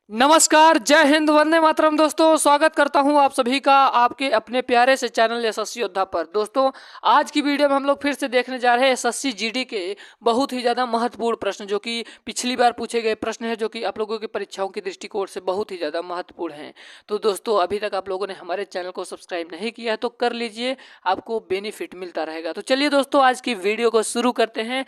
नमस्कार, जय हिंद, वंदे मातरम। दोस्तों, स्वागत करता हूं आप सभी का आपके अपने प्यारे से चैनल यशस्वी योद्धा पर। दोस्तों, आज की वीडियो में हम लोग फिर से देखने जा रहे हैं एसएससी जीडी के बहुत ही ज़्यादा महत्वपूर्ण प्रश्न, जो कि पिछली बार पूछे गए प्रश्न हैं, जो कि आप लोगों की परीक्षाओं के दृष्टिकोण से बहुत ही ज़्यादा महत्वपूर्ण हैं। तो दोस्तों, अभी तक आप लोगों ने हमारे चैनल को सब्सक्राइब नहीं किया है तो कर लीजिए, आपको बेनिफिट मिलता रहेगा। तो चलिए दोस्तों, आज की वीडियो को शुरू करते हैं।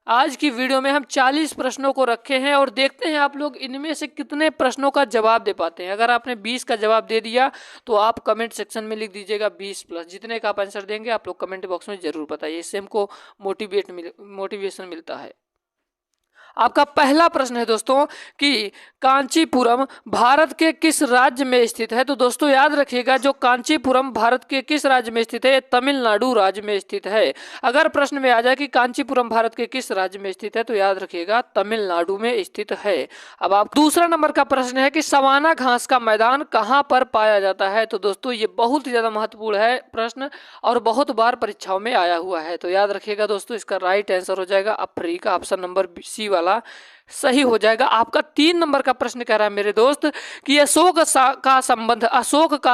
आज की वीडियो में हम 40 प्रश्नों को रखे हैं और देखते हैं आप लोग इनमें से कितने प्रश्नों का जवाब दे पाते हैं। अगर आपने 20 का जवाब दे दिया तो आप कमेंट सेक्शन में लिख दीजिएगा 20 प्लस। जितने का आप आंसर देंगे आप लोग कमेंट बॉक्स में जरूर बताइए, इससे हमको मोटिवेशन मिलता है। आपका पहला प्रश्न है दोस्तों कि कांचीपुरम भारत के किस राज्य में स्थित है। तो दोस्तों याद रखिएगा, जो कांचीपुरम भारत के किस राज्य में स्थित है, तमिलनाडु राज्य में स्थित है। अगर प्रश्न में आ जाए कि कांचीपुरम भारत के किस राज्य में स्थित है तो याद रखिएगा तमिलनाडु में स्थित है। अब आप दूसरा नंबर का प्रश्न है कि सवाना घास का मैदान कहाँ पर पाया जाता है। तो दोस्तों ये बहुत ही ज्यादा महत्वपूर्ण है प्रश्न और बहुत बार परीक्षाओं में आया हुआ है। तो याद रखिएगा दोस्तों, इसका राइट आंसर हो जाएगा अफ्रीका, ऑप्शन नंबर सी वाला सही हो जाएगा। आपका 3 नंबर का प्रश्न कह रहा है मेरे दोस्त कि अशोक का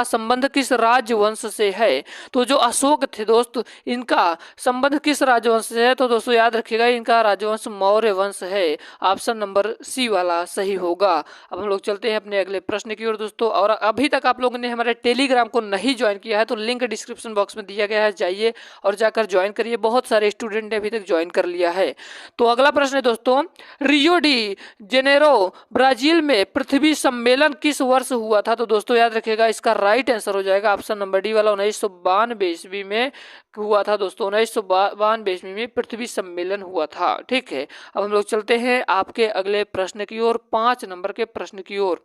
संबंध किस राजवंश से है। तो जो अशोक थे दोस्त, इनका संबंध किस राजवंश से है। तो दोस्तों याद रखिएगा, इनका राजवंश मौर्य वंश है, ऑप्शन नंबर सी वाला सही होगा। अब हम लोग चलते हैं अपने अगले प्रश्न की ओर दोस्तों। और अभी तक आप लोगों ने हमारे टेलीग्राम को नहीं ज्वाइन किया है तो लिंक डिस्क्रिप्शन बॉक्स में दिया गया है, जाइए और जाकर ज्वाइन करिए। बहुत सारे स्टूडेंट ने अभी तक ज्वाइन कर लिया है। तो अगला प्रश्न है दोस्तों, रियो डी जेनेरो ब्राजील में पृथ्वी सम्मेलन किस वर्ष हुआ था। तो दोस्तों याद रखिएगा, इसका राइट आंसर हो जाएगा ऑप्शन नंबर डी वाला 1992 ईस्वी में हुआ था दोस्तों। 1992 ईस्वी में पृथ्वी सम्मेलन हुआ था। ठीक है, अब हम लोग चलते हैं आपके अगले प्रश्न की ओर, 5 नंबर के प्रश्न की ओर।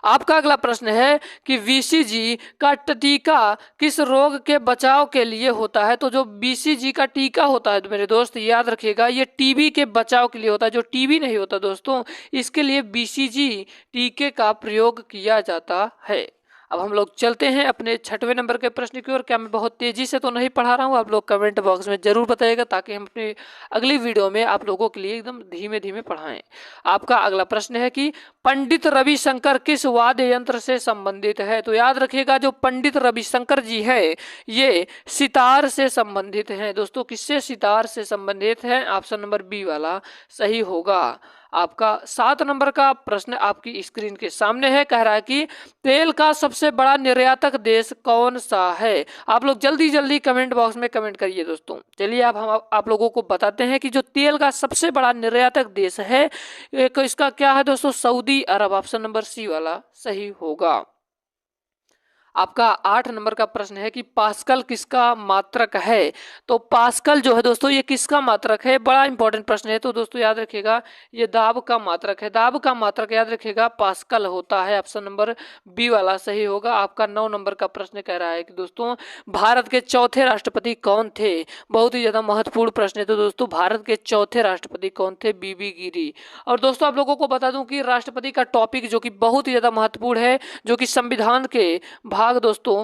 आपका अगला प्रश्न है कि बीसीजी का टीका किस रोग के बचाव के लिए होता है। तो जो बीसीजी का टीका होता है तो मेरे दोस्त याद रखिएगा, ये टीबी के बचाव के लिए होता है। जो टीबी नहीं होता दोस्तों, इसके लिए बीसीजी टीके का प्रयोग किया जाता है। अब हम लोग चलते हैं अपने 6वें नंबर के प्रश्न की ओर। क्या मैं बहुत तेजी से तो नहीं पढ़ा रहा हूँ, आप लोग कमेंट बॉक्स में जरूर बताइएगा ताकि हम अपनी अगली वीडियो में आप लोगों के लिए एकदम धीमे धीमे पढ़ाएं। आपका अगला प्रश्न है कि पंडित रविशंकर किस वाद्य यंत्र से संबंधित है। तो याद रखिएगा, जो पंडित रविशंकर जी है ये सितार से संबंधित हैं दोस्तों। किससे? सितार से संबंधित है, ऑप्शन नंबर बी वाला सही होगा। आपका 7 नंबर का प्रश्न आपकी स्क्रीन के सामने है, कह रहा है कि तेल का सबसे बड़ा निर्यातक देश कौन सा है। आप लोग जल्दी जल्दी कमेंट बॉक्स में कमेंट करिए दोस्तों। चलिए अब हम आप लोगों को बताते हैं कि जो तेल का सबसे बड़ा निर्यातक देश है एक इसका क्या है दोस्तों, सऊदी अरब, ऑप्शन नंबर सी वाला सही होगा। आपका 8 नंबर का प्रश्न है कि पास्कल किसका मात्रक है। तो पास्कल जो है दोस्तों ये किसका मात्रक है, बड़ा इंपॉर्टेंट प्रश्न है। तो दोस्तों याद रखिएगा, ये दाब का मात्रक है। दाब का मात्रक याद रखिएगा पास्कल होता है, ऑप्शन नंबर बी वाला सही होगा। आपका 9 नंबर का प्रश्न कह रहा है कि दोस्तों भारत के चौथे राष्ट्रपति कौन थे। बहुत ही ज्यादा महत्वपूर्ण प्रश्न है। तो दोस्तों भारत के चौथे राष्ट्रपति कौन थे, बीबी गिरी। और दोस्तों आप लोगों को बता दूं कि राष्ट्रपति का टॉपिक जो कि बहुत ही ज्यादा महत्वपूर्ण है, जो कि संविधान के भाग दोस्तों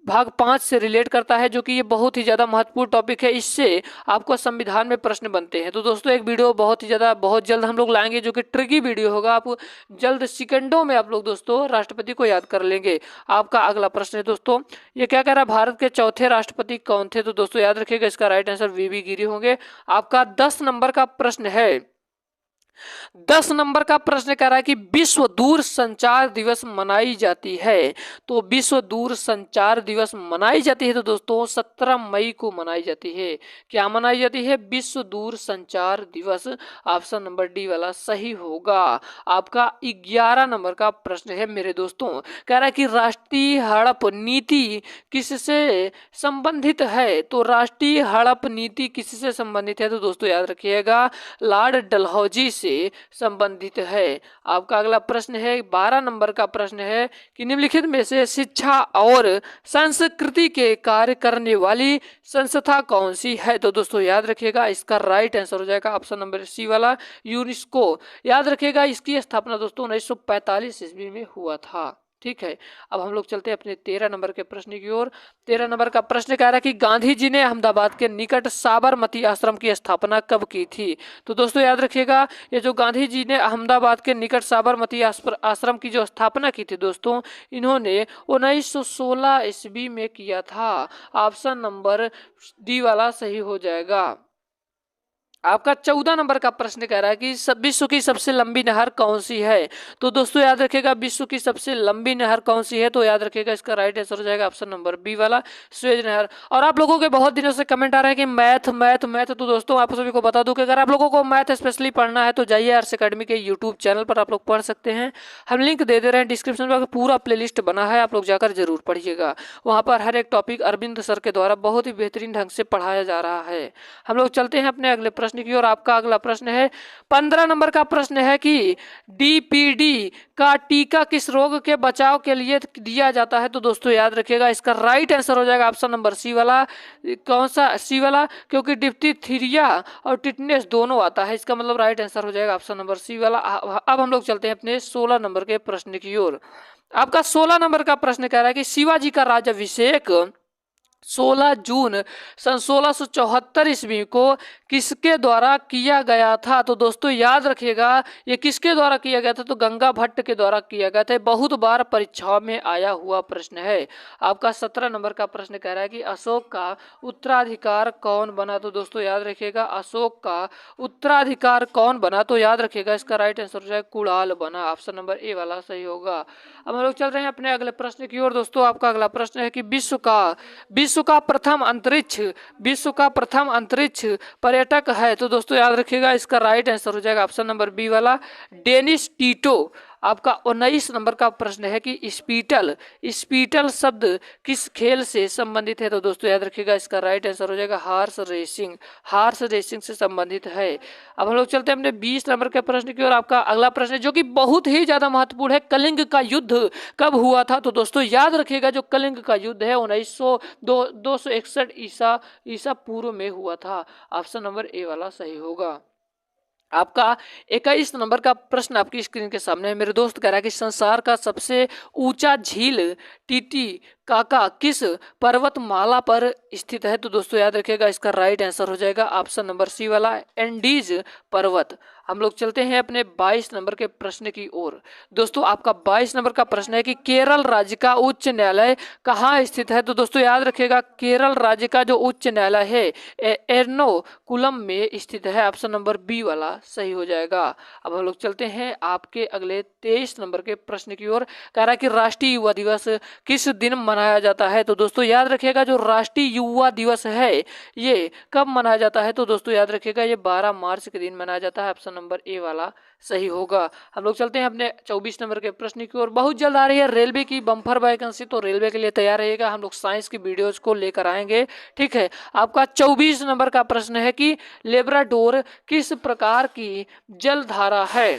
भाग 5 से रिलेट करता है, जो कि ये बहुत ही ज्यादा महत्वपूर्ण टॉपिक है। इससे आपको संविधान में प्रश्न बनते हैं। तो दोस्तों एक वीडियो बहुत जल्द हम लोग लाएंगे, जो कि ट्रिकी वीडियो होगा। आप जल्द सेकंडों में आप लोग दोस्तों राष्ट्रपति को याद कर लेंगे। आपका अगला प्रश्न है दोस्तों, ये क्या कह रहा है, भारत के चौथे राष्ट्रपति कौन थे। तो दोस्तों याद रखिएगा, इसका राइट आंसर वीवी गिरी होंगे। आपका 10 नंबर का प्रश्न है, 10 नंबर का प्रश्न कह रहा है कि विश्व दूर संचार दिवस मनाई जाती है। तो विश्व दूर संचार दिवस मनाई जाती है तो दोस्तों 17 मई को मनाई जाती है। क्या मनाई जाती है, विश्व दूर संचार दिवस, ऑप्शन नंबर डी वाला सही होगा। आपका 11 नंबर का प्रश्न है मेरे दोस्तों, कह रहा है कि राष्ट्रीय हड़प नीति किससे संबंधित है। तो राष्ट्रीय हड़प नीति किससे संबंधित है। तो दोस्तों याद रखिएगा, लॉर्ड डलहौजी से संबंधित है। आपका अगला प्रश्न है, 12 नंबर का प्रश्न है कि निम्नलिखित में से शिक्षा और संस्कृति के कार्य करने वाली संस्था कौन सी है। तो दोस्तों याद रखिएगा, इसका राइट आंसर हो जाएगा ऑप्शन नंबर सी वाला यूनेस्को। याद रखिएगा, इसकी स्थापना दोस्तों 1945 ईस्वी में हुआ था। ठीक है। अब हम लोग चलते हैं अपने 13 नंबर के प्रश्न की ओर। 13 नंबर का प्रश्न कह रहा है कि गांधी जी ने अहमदाबाद के निकट साबरमती आश्रम की स्थापना कब की थी? तो दोस्तों याद रखिएगा, ये जो गांधी जी ने अहमदाबाद के निकट साबरमती आश्रम की जो स्थापना की थी दोस्तों, इन्होंने 1916 ईस्वी में किया था। ऑप्शन नंबर डी वाला सही हो जाएगा। आपका 14 नंबर का प्रश्न कह रहा है कि विश्व की सबसे लंबी नहर कौन सी है? तो दोस्तों याद रखिएगा, विश्व की सबसे लंबी नहर कौन सी है? तो याद रखिएगा, इसका राइट आंसर हो जाएगा ऑप्शन नंबर बी वाला, स्वेज नहर। और आप लोगों के बहुत दिनों से कमेंट आ रहे हैं कि मैथ मैथ मैथ, तो दोस्तों आप सभी को बता दूं कि अगर आप लोगों को मैथ स्पेशली पढ़ना है तो जाइए आर्ट्स अकेडमी के यूट्यूब चैनल पर, आप लोग पढ़ सकते हैं। हम लिंक दे रहे हैं डिस्क्रिप्शन में, पूरा प्लेलिस्ट बना है, आप लोग जाकर जरूर पढ़िएगा। वहाँ पर हर एक टॉपिक अरविंद सर के द्वारा बहुत ही बेहतरीन ढंग से पढ़ाया जा रहा है। हम लोग चलते हैं अपने अगले प्रश्न की ओर। आपका अगला प्रश्न है 15 नंबर का प्रश्न है कि डीपीडी का टीका किस रोग के बचाव के लिए दिया जाता है? तो दोस्तों याद रखिएगा, इसका राइट आंसर हो जाएगा ऑप्शन नंबर सी वाला। कौन सा सी वाला? क्योंकि डिप्थीरिया और टिटनेस दोनों आता है, इसका मतलब राइट आंसर हो जाएगा ऑप्शन नंबर सी वाला। अब हम लोग चलते हैं अपने 16 नंबर के प्रश्न की ओर। आपका 16 नंबर का प्रश्न कह रहा है कि शिवाजी का राज्याभिषेक 16 जून सन 1674 ईस्वी को किसके द्वारा किया गया था? तो दोस्तों याद रखिएगा, ये किसके द्वारा किया गया था? तो गंगा भट्ट के द्वारा किया गया था। बहुत बार परीक्षाओं में आया हुआ प्रश्न है। आपका 17 नंबर का प्रश्न कह रहा है कि अशोक का उत्तराधिकार कौन बना? तो दोस्तों याद रखिएगा, अशोक का उत्तराधिकार कौन बना? तो याद रखिएगा, इसका राइट आंसर हो जाएगा कुणाल बना। ऑप्शन नंबर ए वाला सही होगा। अब हम लोग चल रहे हैं अपने अगले प्रश्न की ओर। दोस्तों आपका अगला प्रश्न है कि विश्व का प्रथम अंतरिक्ष पर्यटक है? तो दोस्तों याद रखिएगा, इसका राइट आंसर हो जाएगा ऑप्शन नंबर बी वाला, डेनिस टीटो। आपका 19 नंबर का प्रश्न है कि स्पीटल शब्द किस खेल से संबंधित है? तो दोस्तों याद रखिएगा, इसका राइट आंसर हो जाएगा हार्स रेसिंग से संबंधित है। अब हम लोग चलते हैं अपने 20 नंबर के प्रश्न की ओर। आपका अगला प्रश्न है जो कि बहुत ही ज्यादा महत्वपूर्ण है, कलिंग का युद्ध कब हुआ था? तो दोस्तों याद रखिएगा, जो कलिंग का युद्ध है 261 ईसा पूर्व में हुआ था। ऑप्शन नंबर ए वाला सही होगा। आपका 21 नंबर का प्रश्न आपकी स्क्रीन के सामने है। मेरे दोस्त कह रहा है कि संसार का सबसे ऊंचा झील टीटी काका किस पर्वतमाला पर स्थित है? तो दोस्तों याद रखिएगा, इसका राइट आंसर हो जाएगा ऑप्शन नंबर सी वाला, एंडीज पर्वत। हम लोग चलते हैं अपने 22 नंबर के प्रश्न की ओर। दोस्तों आपका 22 नंबर का प्रश्न है कि केरल राज्य का उच्च न्यायालय कहाँ स्थित है? तो दोस्तों याद रखिएगा, केरल राज्य का जो उच्च न्यायालय है एर्नाकुलम में स्थित है। ऑप्शन नंबर बी वाला सही हो जाएगा। अब हम लोग चलते हैं आपके अगले 23 नंबर के प्रश्न की ओर। कह रहा है कि राष्ट्रीय युवा दिवस किस दिन मनाया जाता है? तो दोस्तों याद रखिएगा, जो राष्ट्रीय युवा दिवस है ये कब मनाया जाता है? तो दोस्तों याद रखिएगा, ये 12 मार्च के दिन मनाया जाता है। ऑप्शन नंबर ए वाला सही होगा। हम लोग चलते हैं अपने 24 नंबर के प्रश्न की ओर। बहुत जल्द आ रही है रेलवे की बम्पर वैकेंसी, तो रेलवे के लिए तैयार रहिएगा, हम लोग साइंस की वीडियोज को लेकर आएंगे। ठीक है, आपका 24 नंबर का प्रश्न है कि लेब्राडोर किस प्रकार की जलधारा है?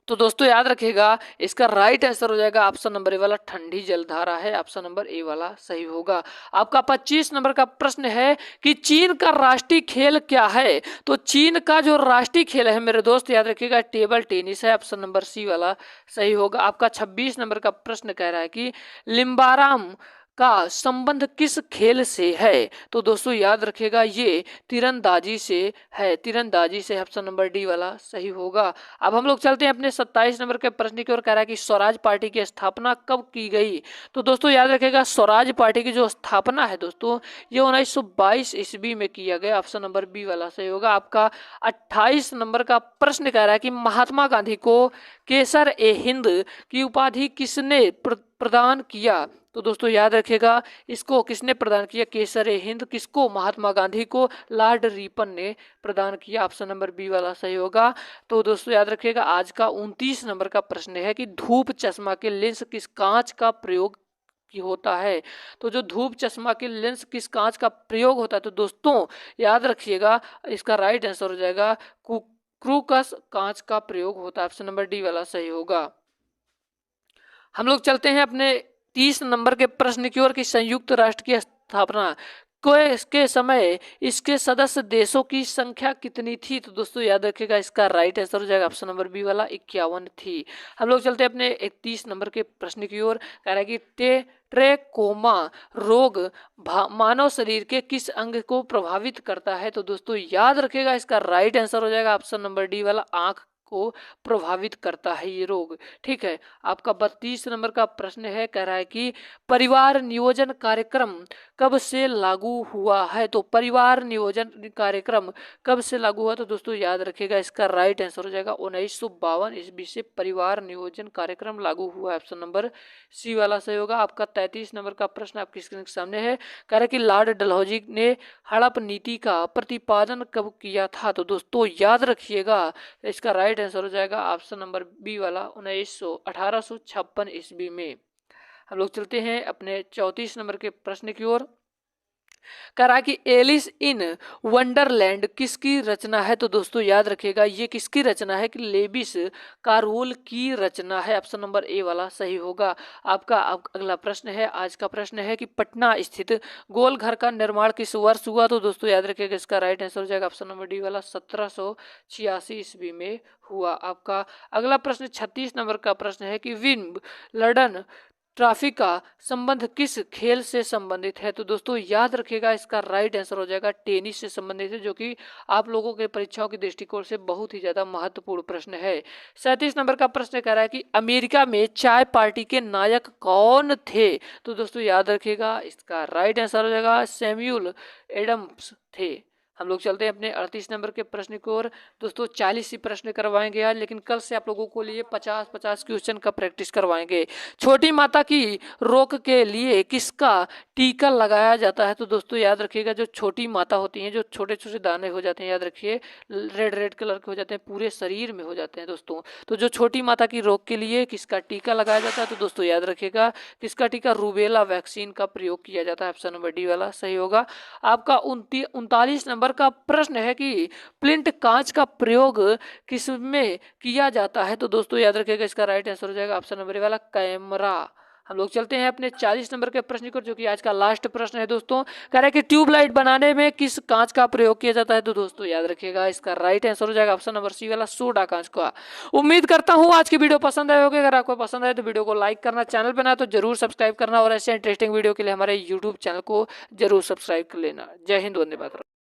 तो दोस्तों याद रखिएगा, इसका राइट आंसर हो जाएगा ऑप्शन नंबर ए वाला, ठंडी जलधारा है। ऑप्शन नंबर ए वाला सही होगा। आपका 25 नंबर का प्रश्न है कि चीन का राष्ट्रीय खेल क्या है? तो चीन का जो राष्ट्रीय खेल है मेरे दोस्त याद रखिएगा, टेबल टेनिस है। ऑप्शन नंबर सी वाला सही होगा। आपका 26 नंबर का प्रश्न कह रहा है कि लिम्बाराम का संबंध किस खेल से है? तो दोस्तों याद रखिएगा, ये तीरंदाजी से है, तीरंदाजी से। ऑप्शन नंबर डी वाला सही होगा। अब हम लोग चलते हैं अपने 27 नंबर के प्रश्न की ओर। कह रहा है कि स्वराज पार्टी की स्थापना कब की गई? तो दोस्तों याद रखिएगा, स्वराज पार्टी की जो स्थापना है दोस्तों, ये 1922 ईस्वी में किया गया। ऑप्शन नंबर बी वाला सही होगा। आपका 28 नंबर का प्रश्न कह रहा है कि महात्मा गांधी को केसर ए हिंद की उपाधि किसने प्रदान किया? तो दोस्तों याद रखिएगा, इसको किसने प्रदान किया? केसर ए हिंद किसको? महात्मा गांधी को लॉर्ड रिपन ने प्रदान किया। ऑप्शन नंबर बी वाला सही होगा। तो दोस्तों याद रखिएगा, आज का 29 नंबर का प्रश्न है कि धूप चश्मा के लेंस किस कांच का प्रयोग की होता है? तो जो धूप चश्मा के लेंस किस कांच का प्रयोग होता है? तो दोस्तों याद रखिएगा, इसका राइट आंसर हो जाएगा क्रूकस कांच का प्रयोग होता है। ऑप्शन नंबर डी वाला सही होगा। हम लोग चलते हैं अपने 30 नंबर के प्रश्न की ओर कि संयुक्त राष्ट्र की स्थापना के समय इसके सदस्य देशों की संख्या कितनी थी? तो दोस्तों याद रखिएगा, इसका राइट आंसर हो जाएगा ऑप्शन नंबर बी वाला 51 थी। हम लोग चलते हैं अपने 31 नंबर के प्रश्न की ओर। कह रहा है कि ट्रेकोमा रोग मानव शरीर के किस अंग को प्रभावित करता है? तो दोस्तों याद रखिएगा, इसका राइट आंसर हो जाएगा ऑप्शन नंबर डी वाला, आंख को प्रभावित करता है ये रोग। ठीक है, आपका 32 नंबर का प्रश्न है। कह रहा है कि परिवार नियोजन कार्यक्रम कब से लागू हुआ है? तो परिवार नियोजन कार्यक्रम कब से लागू हुआ? तो दोस्तों याद रखिएगा, इसका राइट आंसर हो जाएगा 1952 ईस्वी से परिवार नियोजन कार्यक्रम लागू हुआ है। ऑप्शन नंबर सी वाला सही होगा। आपका 33 नंबर का प्रश्न आपकी स्क्रीन के सामने है। कह रहा है कि लॉर्ड डलहौजी ने हड़प नीति का प्रतिपादन कब किया था? तो दोस्तों याद रखिएगा, इसका राइट आंसर हो जाएगा ऑप्शन नंबर बी वाला, 1856 ईस्वी में। हम लोग चलते हैं अपने 34 नंबर के प्रश्न की ओर। कह रहा कि एलिस इन वंडरलैंड किसकी रचना है? तो दोस्तों याद रखिएगा, ये किसकी रचना है? कि लेविस कार्रोल की रचना है। ऑप्शन नंबर ए वाला सही होगा। आपका अगला प्रश्न है, आज का प्रश्न है कि पटना स्थित गोल घर का निर्माण किस वर्ष हुआ? तो दोस्तों याद रखिएगा, इसका राइट आंसर हो जाएगा ऑप्शन नंबर डी वाला, 1786 ईस्वी में हुआ। आपका अगला प्रश्न 36 नंबर का प्रश्न है कि विंबलडन ट्रॉफी का संबंध किस खेल से संबंधित है? तो दोस्तों याद रखिएगा, इसका राइट आंसर हो जाएगा टेनिस से संबंधित है, जो कि आप लोगों के परीक्षाओं के दृष्टिकोण से बहुत ही ज्यादा महत्वपूर्ण प्रश्न है। 37 नंबर का प्रश्न कह रहा है कि अमेरिका में चाय पार्टी के नायक कौन थे? तो दोस्तों याद रखिएगा, इसका राइट आंसर हो जाएगा सैमुअल एडम्स थे। हम लोग चलते हैं अपने 38 नंबर के प्रश्न की ओर। दोस्तों 40 ही प्रश्न करवाएंगे आज, लेकिन कल से आप लोगों को लिए 50-50 क्वेश्चन का प्रैक्टिस करवाएंगे। छोटी माता की रोग के लिए किसका टीका लगाया जाता है? तो दोस्तों याद रखिएगा, जो छोटी माता होती हैं, जो छोटे छोटे दाने हो जाते हैं, याद रखिए रेड रेड कलर के हो जाते हैं, पूरे शरीर में हो जाते हैं दोस्तों। तो जो छोटी माता की रोग के लिए किसका टीका लगाया जाता है? तो दोस्तों याद रखिएगा, किसका टीका? रूबेला वैक्सीन का प्रयोग किया जाता है। ऑप्शन नंबर डी वाला सही होगा। आपका 39 नंबर का प्रश्न है कि प्लिंट कांच का प्रयोग किस में किया जाता है? तो दोस्तों याद रखिएगा, इसका राइट आंसर हो जाएगा ऑप्शन नंबर वाला, कैमरा। हम लोग चलते हैं अपने 40 नंबर के प्रश्न को, जो कि आज का लास्ट प्रश्न है दोस्तों। कह रहा है कि ट्यूबलाइट बनाने में किस कांच का प्रयोग किया जाता है? तो दोस्तों याद रखिएगा, इसका राइट आंसर हो जाएगा ऑप्शन नंबर सी वाला, सोडा कांच का। उम्मीद करता हूं आज की वीडियो पसंद आए होगी। अगर आपको पसंद आए तो वीडियो को लाइक करना, चैनल पर ना तो जरूर सब्सक्राइब करना, और ऐसे इंटरेस्टिंग वीडियो के लिए हमारे यूट्यूब चैनल को जरूर सब्सक्राइब कर लेना। जय हिंद, वंदे मातरम।